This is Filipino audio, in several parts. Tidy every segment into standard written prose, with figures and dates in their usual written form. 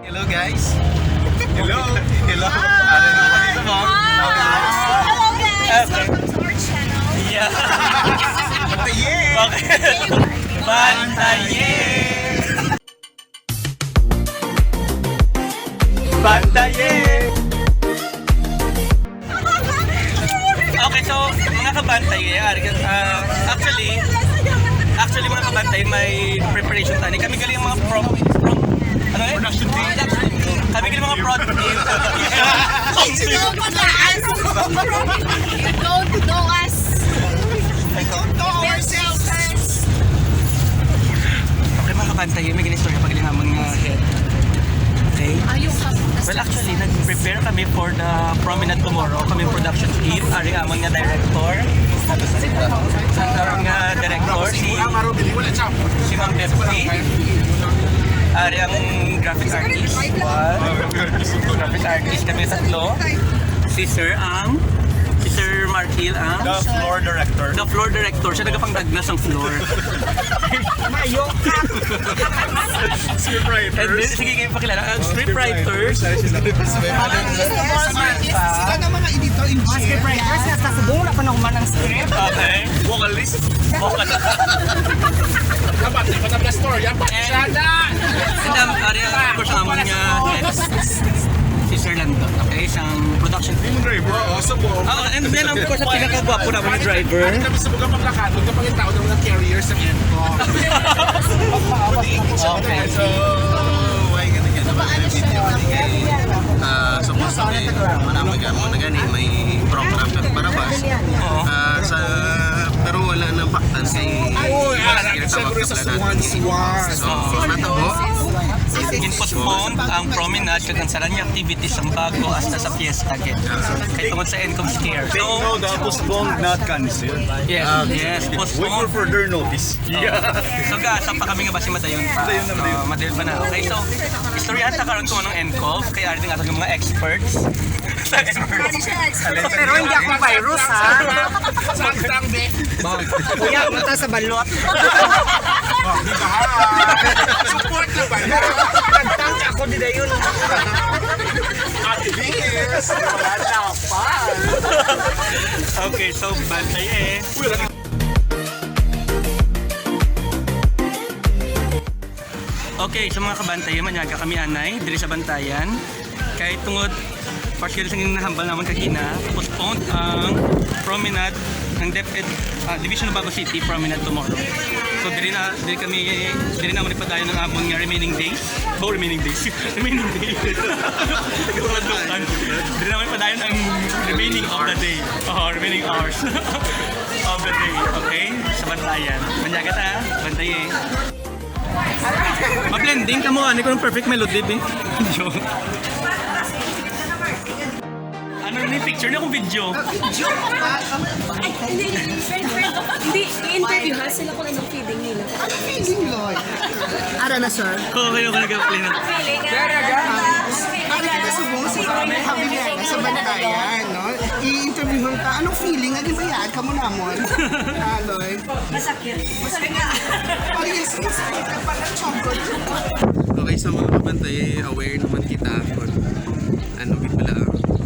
Hello guys. Hello. Hello. Hello guys! Welcome to our channel. Yeah. Bantaye. Okay. Bantaye. Bantaye. Okay, so mga kabantaye, actually mga kabantay, may preparation tayo. Kami galing mga production team. Kami galing mga prod team. Don't know us. Don't know ourselves. Okay mga kabantay, may galing story pagaling namang head. Okay? Well, actually, nag-prepare kami for the promenade tomorrow. Kami production team, ari amang nga director. Ang director, si Ma'am Betsy. Ari ang graphic artist. Graphic artist kami tatlo. Si Sir Markil ang The floor director. The floor director. Siya nagapangdagnas ng floor. Mayo ka. Scriptwriters. And then, sige kayo pakilala. Ang scriptwriters. Sila na mga editor in chief. Scriptwriters, nasasabong na pa na kuman ng script. Okay. Vocalist. Dapat, di ba na story? Ang pakisada! And ari of course ang among head. Si Sir Lando. Okay, isang production team. Driver, sa po. And then of course, ang pinakagwapo naman yung driver. Kami sa bugang maglakad, huwag kapag yung tao ng mga carriers sa Enco. Okay. So, why ka na ba ang video suppose to be manamagan mo na gani may program ka para bas. Pero wala nang paktan kay Siguro sa Swan. So, natabo. In-postpone ang promenade kag ang sarang activities ang bago hasta sa fiesta kay tungod sa income scare. So, So, the postponed, not cancelled. yes, Wait for postpone. further notice. So gasa pa kami nga basi madayon pa. Madayon pa na. Okay, so istoryahan ta karon kung anong NCOV kay ari nga mga experts. Pero hindi ako virus ha. Saan be? Kuya, punta sa balot. Support na ba? Kantang ako di dayon. Activist! Wala na pa! Okay, so bantay Okay, sa mga kabantay, manyaga kami anay, diri sa bantayan. Kahit tungod, partially sa nahambal naman kagina, postponed ang promenade ng DepEd Division of Bago City promenade tomorrow. So diri naman ipadayon ng amon nga remaining days. Remaining days. Diri naman ipadayon ang remaining of the day. Remaining hours of the day. Okay? Sa bantayan. Manyaga ta, bantaye. Ma-blending ka mo, ano ko ng perfect melody, be? Joke. Ano na yung picture na kung video? Hindi, i-interview ha sila kung anong feeling nila. Ano feeling, Lloyd? Ara na, sir. Okay, nag-play na. Feeling Ano kita subong sa kami niya sa bantayan, no? I-interviewin ka. Anong feeling? Adi ba yan? Kamu namon? Lloyd? masakit. Masakit nga. Oh, yes. Masakit ka pala, chongkot. Okay, sa mga kabantay, aware naman kita kung ano pala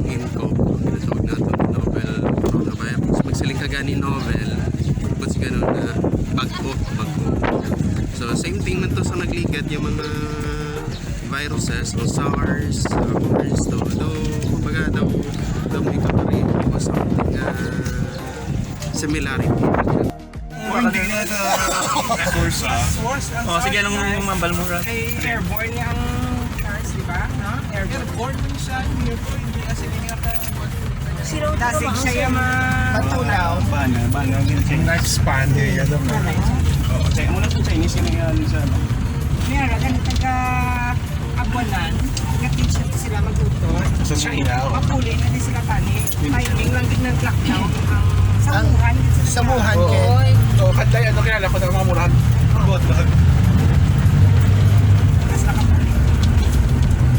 INCOV, tinatawag natin novel coronavirus. Magsiling ka gani novel, ba't si ganun na bago. So, same thing man to sa nagligat yung mga viruses o SARS, MERS to. Kumbaga daw may kaparin o something similarity. Hindi na sa source Oh, sige, anong mambal mo, Rap? Airborne yung cars, di ba? No? Airborne mo siya, hindi kasi Dasig siya yung matulaw. Bana, na-expand eh. Muna sa Chinese, yung sa Meron, ganito ka-abuanan. Nag-teach sila mag-tutor. Sa China. Mapuli na din sila tani. Timing lang din ng lockdown. Sa Wuhan. Sa Wuhan, So, kanday, ano kilala ko ng mga murahan?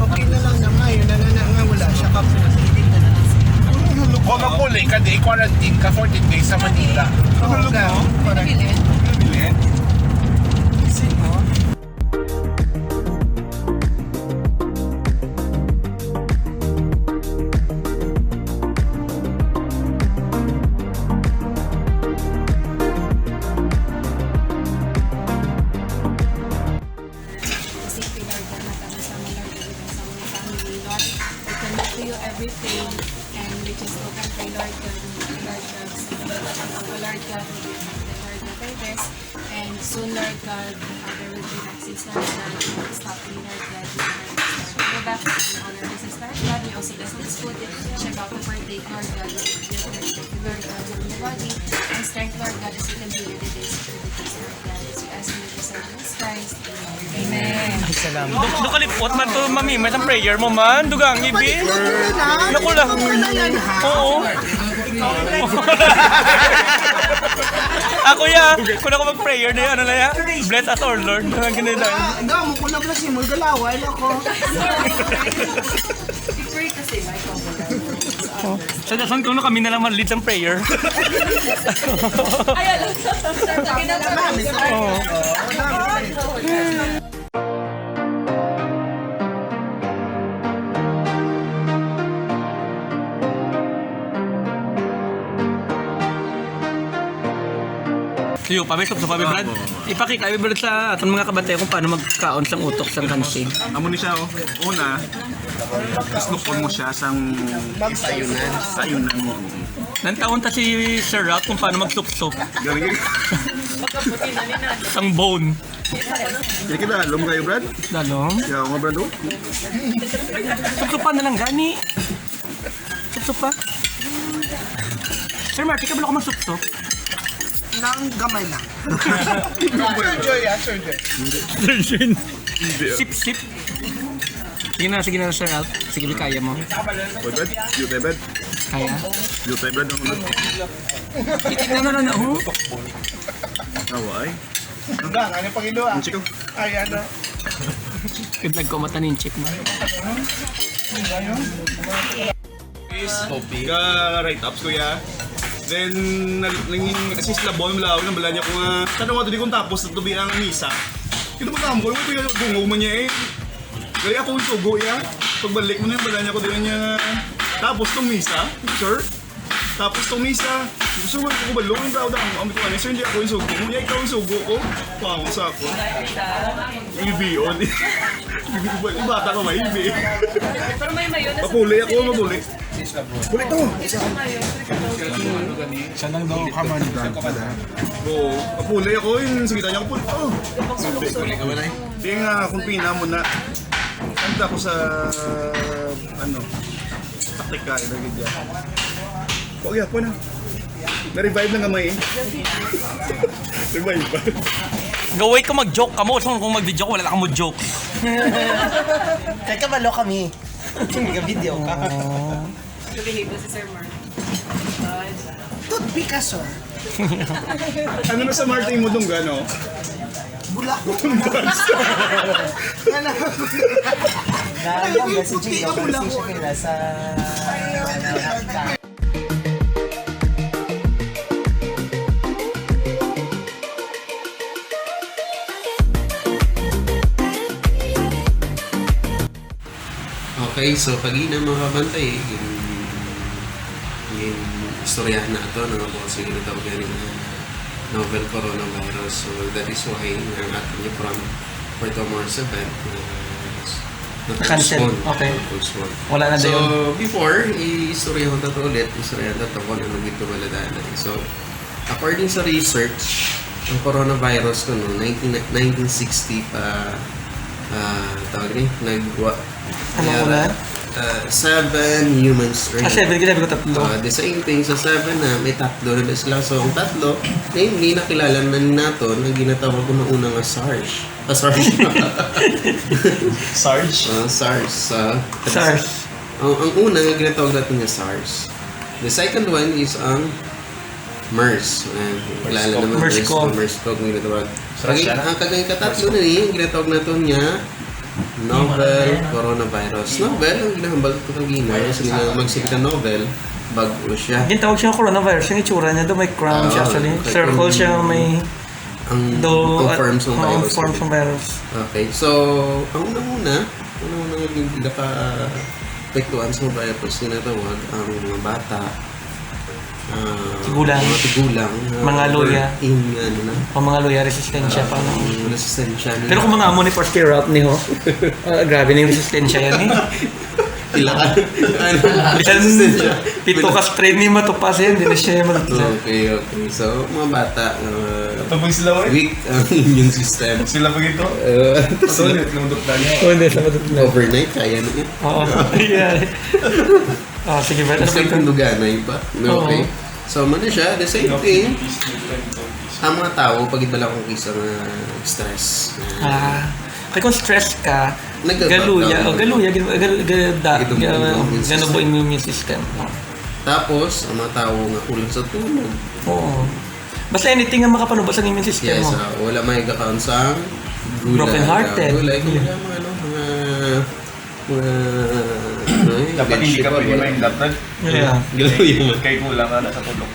Okay na lang na ngayon. Na wala siya kapuli. Kung mapuli ka, di quarantine ka 14 days sa Manila. Bilhin? Lord, we commit to you every pain, and we just hope and pray, Lord God, Lord God, Lord God, we give the Lord God our best, and soon, Lord God, there will be vaccines, Lord God, stop me, Lord God, go back and honor business, Lord God. We also bless this food, check out the birthday, Lord God, we give Lord God, in the body, and strength, Lord God, as we continue the days of the days, Lord God, as we ask you to serve Jesus Christ. Amen. Ay, salamat. Dukalipot man to, mami. May isang prayer mo man. Dugang ibig. Naku lang. Oo. Ako ya. Kung ako mag-prayer na yan, ano na yan? Bless us our Lord. Ganun lang. Mo ko na pala si Mol Galaway ako. I-pray kasi, Michael. Sa dasan ko na kami na lang mag-lead ng prayer. Ay, alam. Sabi na Oo. Siyo, pamisok sa pami, Brad. Ipakita, Brad, sa atong mga kabantay kung paano magkaon sa utok sa kansig. Amo ni siya, oh. Una, islukon mo siya sang sayunan mo. Nantaon ta si Sir Rock kung paano magsup-sup. Galing. Sang bone. Kaya kita, alam kayo, Brad? Dalong. Kaya ako, Brad, oh. Sup-supan na lang gani. Sup-sup pa. Sir Mark, ikaw ba ako magsup-sup? Nang gamay lang. Surgeon. Sip-sip. Sige na, Sir Ralph. Sige, kaya mo. Oy, Brad, yutay, Brad. Kaya? Yutay, Brad, ako na. Itignan na, oh. Away. Ano Panginoon? Ang chiko. Ay, ano? Kiblag ko mata ni check mo. Ka right ups, kuya. Then, nanging assist labon, malaw na bala niya ko nga. Tanong nga, di kong tapos na tubi ang misa. Kino ba tamo ko? Kung gungaw man niya eh. Kaya ako yung sugo ya. Pagbalik mo na yung bala niya ko doon niya. Tapos tong misa, sir. Tapos tong misa. Gusto mo ko balo yung tao ang amit ko ano. Sir, hindi ako yung sugo. Kung ikaw yung sugo ko, pango sa ako. Ibi on. Yung bata ko ba? Ibi. Pero may mayo na Mapuli ako, mapuli. Puli to! Siya lang daw kamandan pala. Oo, mapuli ako yun. Sige tayo ako puli. Oh! Hindi nga, kung pina mo na. Kanta ko sa, taktika, ilagay dyan. O, yeah, po na. Na-revive na nga may. Revive ba? Gaway ka mag-joke ka mo. Kung mag-joke, wala ka mo joke. Kaya kabalo kami. Nag-video ka. behave na si Sir Mark. Toothpick ka, sir. Ano na sa Martin mo dong gano? Bulak ko. Naalala si Puti Gio, ka, pero bulak si ko. Shakira sa Okay, so pagina mga kabantay, yung istoryahan na ito, kasi ginatawag yan yung novel coronavirus. So that is why ang ating yung from Puerto Morse event Cancel. Okay. Wala na So dayon. before, i-istoryahan na ito ulit, istoryahan na ito kung ano dito maladanan. So according sa research, ang coronavirus ko no, 1960 pa tawag ni, Ano una? 7 human strain. 7, kinabi ko tatlo. The same thing, sa 7 na may tatlo na sila. So, ang tatlo, namely, nakilala na nato na ginatawag ko na una nga SARS. SARS. Sarge? SARS. SARS. Ang una nga ginatawag natin nga SARS. The second one is ang MERS. Kilala naman MERS-CoV. MERS-CoV ang ginatawag. Ang katatlo na niya, ginatawag natin niya novel coronavirus. Novel, ang ginahambal ko kagina. Kasi nga magsigita novel, bago siya. Ginatawag siya ng coronavirus. Yung itsura niya doon may crown siya actually. Circle siya may Ang forms ng virus. forms ng virus. Okay, so, ang unang-una naging pinaka-apektuhan sa virus, tinatawag ang mga bata, Tigulang. mga tigulang, Mga luya. in, ano na, O mga luya resistensya pa. resistensya nila. Pero kung mga amo ni first year out ni ho, grabe na yung resistensya yan eh. Pila ka. Bisan pito ka strain ni matupasin, hindi na siya matutla. Okay. So, mga bata, Tapos sila eh. weak ang immune system. Sila pa ito. Sila, Lumundok tayo. Hindi sa matutla. overnight, kaya na yun. Oo. Yeah. Sige ba? Ano ba Kasi ito? pinduganay pa. Okay. Oo. So, man siya, the same thing. Ang mga tao, pag itala kong kisa ng stress. Kaya kung stress ka, Nagga-backdown. galuya, gano po immune system. Tapos, ang mga tao nga kulang sa tulog. Oo. Basta anything nga makapanubos ang immune system Yes, mo. wala may account sa gulay. Broken-hearted. Gulay, mga Dapat hindi ka pwede may laptop. Yeah. Galuya mo. Kay kulang ka na sa tulog.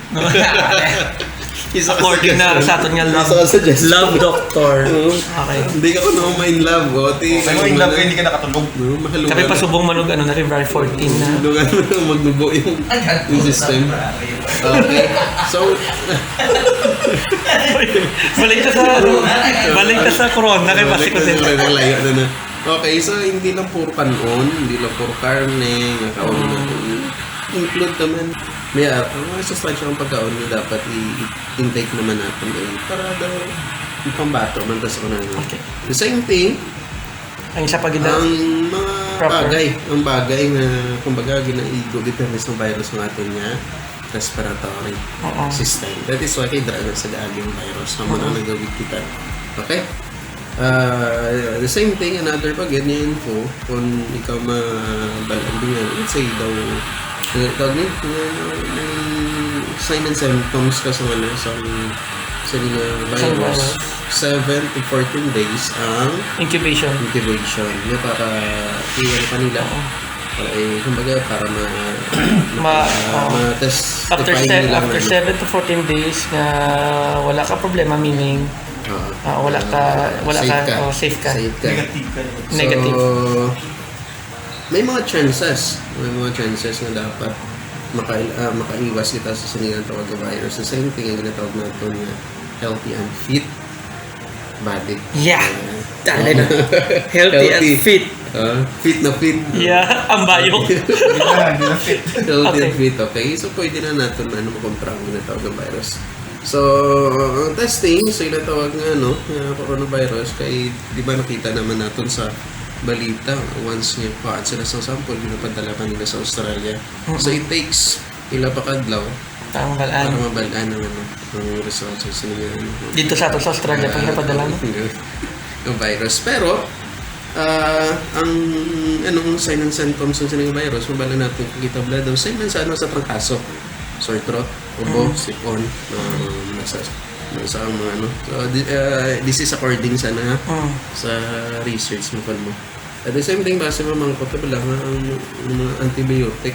According na sa aton nga love doctor. Okay. Hindi ka ko naman ma-in love. Kaya mo yung love ka, hindi ka nakatulog. Mahalugan. Kami pasubong manog ano na February 14 na. Mahalugan mo na magnubo yung system. Okay. So, balik ka sa corona kay basi ko din. Layo na. Okay, so hindi lang puro kanon, hindi lang puro karne, nakaon natin. Include naman, may mga sustansya ng pagkaon na dapat i-intake naman natin para daw yung pambato man tas ko na. Okay. The same thing, Ang isa pa gina. ang mga Proper. bagay na kumbaga ginaigo depende sa virus ng atin nga respiratory Oo. system. That is why kay dragon sa aging virus na muna nagawid kita. Okay? The same thing, another pag ganyan info, kung ikaw mabalambingan, let's say daw, may sign and symptoms ka sa virus, 7 to 14 days ang Incubation. incubation. Yung para iyan pa nila. Kumbaga para ma-test. After 7 to 14 days na wala ka problema, meaning wala ka safe ka. Negative. So, may mga chances na dapat makaiwas kita sa sinigang tawag na virus. The same thing ang ginatawag natin na healthy and fit body. Yeah. Dali na. Healthy and fit. Fit na fit. Yeah, ang bayo. Healthy and fit, okay? So, pwede na natin makumpra ang ginatawag na virus. So, ang testing, so inatawag nga, coronavirus, kay di ba nakita naman natin sa balita, once niya paat sila sa sample, pinapadala pa nila sa Australia. So, it takes ila pa kadlaw Parang para balaan. mabalaan ang results sa nila. Dito sa ato sa Australia, pag napadala mo. Yung virus. Pero, ang sign and symptoms ng sinang virus, mabala natin kita blood daw, same lang sa trangkaso. Sore throat, ubo, sipon, nasa mga So, this is according sa research mo mo. At the same thing, base mo mga potable lang ang mga antibiotic,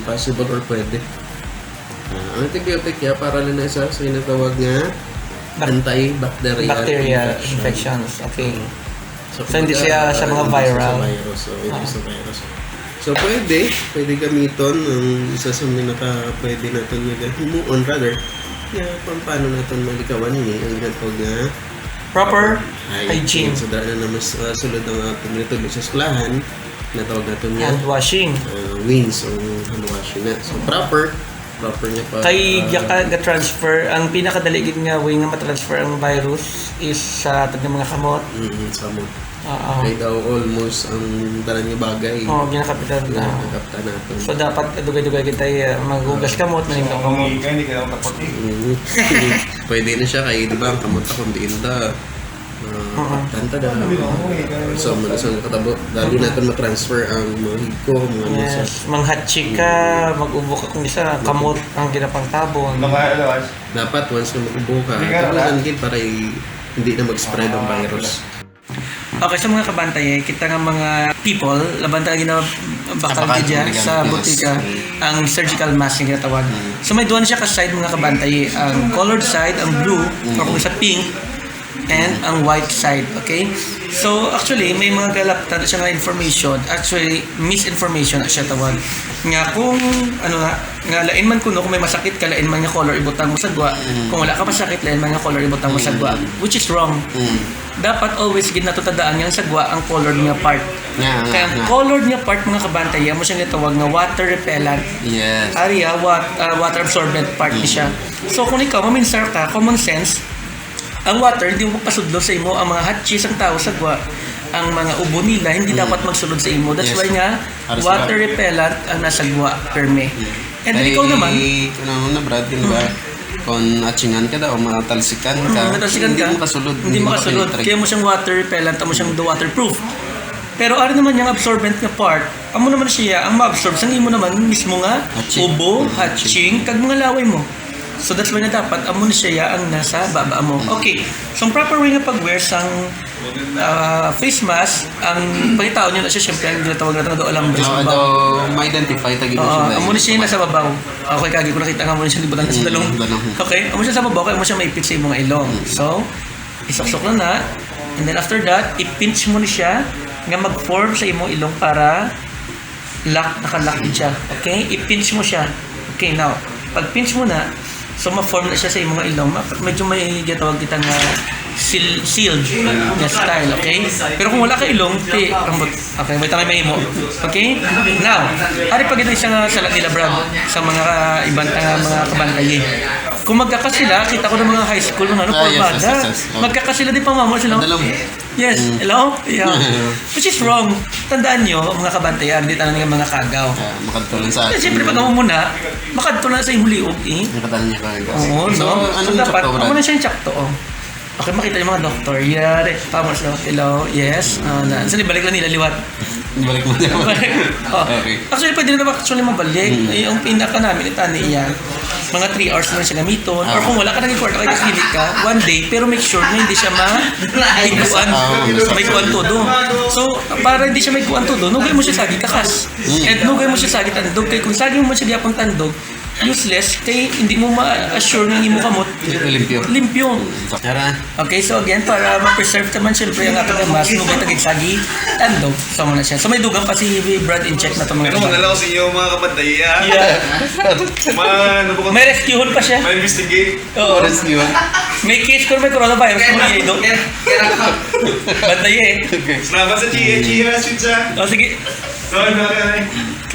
possible or pwede. Ang antibiotic para lang na isa sa inatawag nga Bacterial infections. Okay. So, hindi siya sa mga viral. Sa virus. So, pwede gamiton ang isa sa mga pwede natin humuon rather. Paano natin malikawan ang ginatawag na Proper hygiene. So, dahil na mas sulod ang ating ginatawag sa eskwelahan, natawag natin nga Hand washing. wins o hand washing na. So, proper niya pa. Kay ga-transfer, ang pinakadali gid nga way nga ma-transfer ang virus is sa ating mga kamot. Samo. Oo. Kaya daw almost ang dala niya bagay. Ginakapitan na. Nakapta natin. So dapat dugay-dugay kita maghugas kamot, manimong kamot. Hindi ka lang tapos Pwede na siya kay di ba ang kamot akong diin da. Tanta da. So katabo dali natin ma-transfer ang mga hiko, mga Yes, manghatchik ka, mag-ubo ka kung isa, kamot ang ginapangtabon. dapat once na mag-ubo ka, talagang gid para hindi na mag-spread ang virus. Okay, sa mga kabantay, kita nga mga people, labanta nga bakal dyan sa butika, ang surgical mask yung ginatawag. So may duwan siya ka side mga kabantay, ang colored side, ang blue, o kung sa pink, and ang white side, okay? So, actually, may mga galaptan siya nga information, actually, misinformation na siya tawag. Nga kung, nga lain man kuno, kung may masakit ka, lain man nga color, ibutang mo sa gwa. Kung wala ka masakit, lain man nga color, ibutang mo sa gwa. Which is wrong. Dapat always ginatutadaan nga sa gwa ang color niya part. Kaya ang color niya part, mga kabantay, mo siyang itawag nga water repellent. Yes. Area, water absorbent part ni siya. So kung ikaw, maminsar ka, common sense, ang water, hindi mo pasudlo sa imo, ang mga hatchis ang tao sa gwa, ang mga ubo nila, hindi dapat magsulod sa imo. That's why nga, water repellent ang nasa gwa, perme. And then ikaw naman, na Brad, di ba? Kung atsingan ka daw, matalsikan ka, natalsikan ka, hindi mo kasulod. Hindi mo kasulod. Kaya mo siyang water repellent, mo siyang waterproof. Pero ari naman yung absorbent nga part, amo naman siya, ang ma-absorb, sang imo naman mismo nga, ubo, hatching, kag mga laway mo. So that's why na dapat amo na siya ang nasa baba mo. Okay, so ang proper way nga pag-wear sang face mask, ang pagkitao nyo na siya, syempre ang ginatawag natin na doon alam sa daw ma-identify tagin mo siya. amo na siya nasa babaw. Okay, kagi ko nakita nga mo na siya libutan sa dalong. Okay, amo siya sa babaw, kaya amo siya maipit sa imong ilong. So, isaksok na, and then after that, ipinch mo na siya nga mag-form sa imong ilong para nakalock din siya. Okay, ipinch mo siya. Okay, now, pag pinch mo na, so ma-form na siya sa imong ilong, medyo may gatawag kita nga sealed na style, okay? Pero kung wala ka ilong, okay, may tangay may imo. Okay? Now, ari pag ito siya nga salat nila, Brad, sa mga ibang mga kabantayi. Kung magkakasila, kita ko ng mga high school, mga formada, magkakasila din pamamo sila. Yes, hello? Yeah. Which is wrong. Tandaan nyo, mga kabantayan, hindi tayo ng mga kagaw. Makadtulan sa atin. Siyempre, pag amo muna, makadtulan sa imong liog, eh. Nakatalan niya kagaw. Oo, So, no? So, anong dapat, tsakto, Brad? amo na siyang tsakto, oh. Okay, makita yung mga doktor. Yari. Tama sila. Hello. Yes. Saan ibalik lang nila liwat? Balik mo na. Oh. Okay. Actually, pwede na actually mabalik. Yung pinaka namin, itani iyan. Mga 3 hours na siya gamiton. Or kung wala ka naging kwarta, kahit clinic ka, 1 day, pero make sure na hindi siya maikuan. May kuan todo. So, para hindi siya may kuan todo, nugay mo siya sagit kakas. And nugay mo siya sagit tandog. Kaya kung sagit mo siya diapang tandog, useless, kaya hindi mo ma-assure ng imo kamot. Limpyo. Tara. Okay, so again, para ma-preserve naman siyempre ang ating mas, nugay tagig sagi, tandog. So, muna siya. So, may dugang pa si Brad in check na ito mga Ito mga nalaw sa inyo mga kapatay, May rescuehan pa siya. Ma-investigate. Oo. Rescue. May case ko may coronavirus kung hindi do. Bantay eh. Salamat sa Chia Switza. O sige.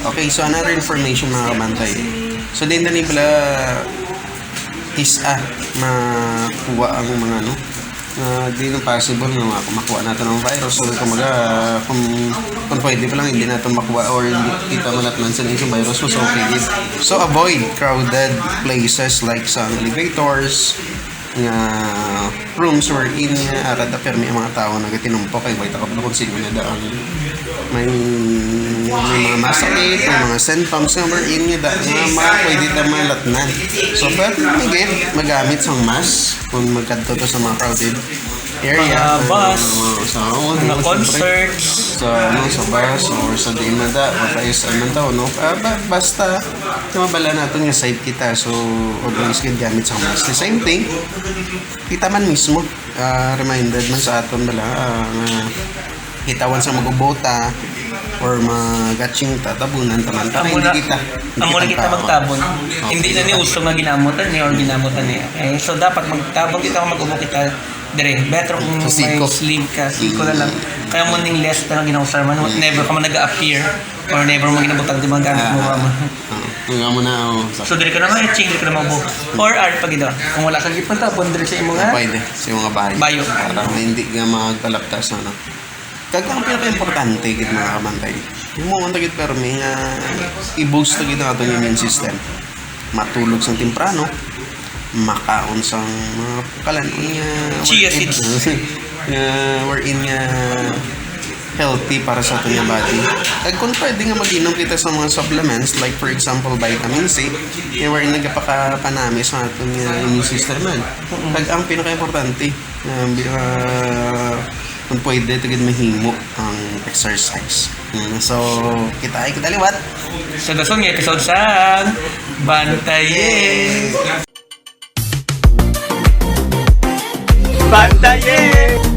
Okay, so another information mga kabantay. So din na pala makuha ang mga di na possible na makuha natin ang virus. So kung pwede pa lang hindi natin makuha or hindi kita manatman sa isang virus, mas okay din. So avoid crowded places like sa elevators, rooms wherein arad na permi ang mga tao na gatinumpo kay wait ako kung sino na daan may mga masakit, may mga symptoms na wherein nga pwede na malatnan. So pwede magamit sa mask kung magkadto to sa mga crowded area, bus, mga sa concerts, sa bus or sa dinada o tayo sa anong tao, basta mabala natin yung side kita, so always gamit sa mask. The same thing kita man mismo reminded man sa aton bala kitawan sa magubota or magatching tatabunan taman hindi kita magtabon. Hindi na ni uso nga ginamutan niya or ginamutan niya. Okay? So dapat magtabon kita kung mag-ubo kita dire. Better kung may sleeve ka, siko na lang. Kaya mo ning less na ginausar man, never ka man nag-appear or never mo ginabutang di mga gamit mo mama. Nga mo na So dire ka na ma-etching, dire ka na mag-ubo. Or art pag ito. Kung wala kang gipon tapon dire sa imo nga. Pwede sa mga bayo. Para hindi nga magkalaptas na kag ang pinaka-importante gid mga kabantay. Yung mo gid pero may i-boost gid ang ating immune system. Matulog sang temprano, makaon sang mga kalan chia seeds. Wherein healthy para sa ating body. Kag kung pwede nga mag-inom kita sa mga supplements like for example vitamin C, wherein nagapakapanami sa ating immune system man. Kag ang pinaka-importante kung pwede tagid mahimo ang exercise. So kita liwat sa dasong episode sa Bantaye. Bantaye!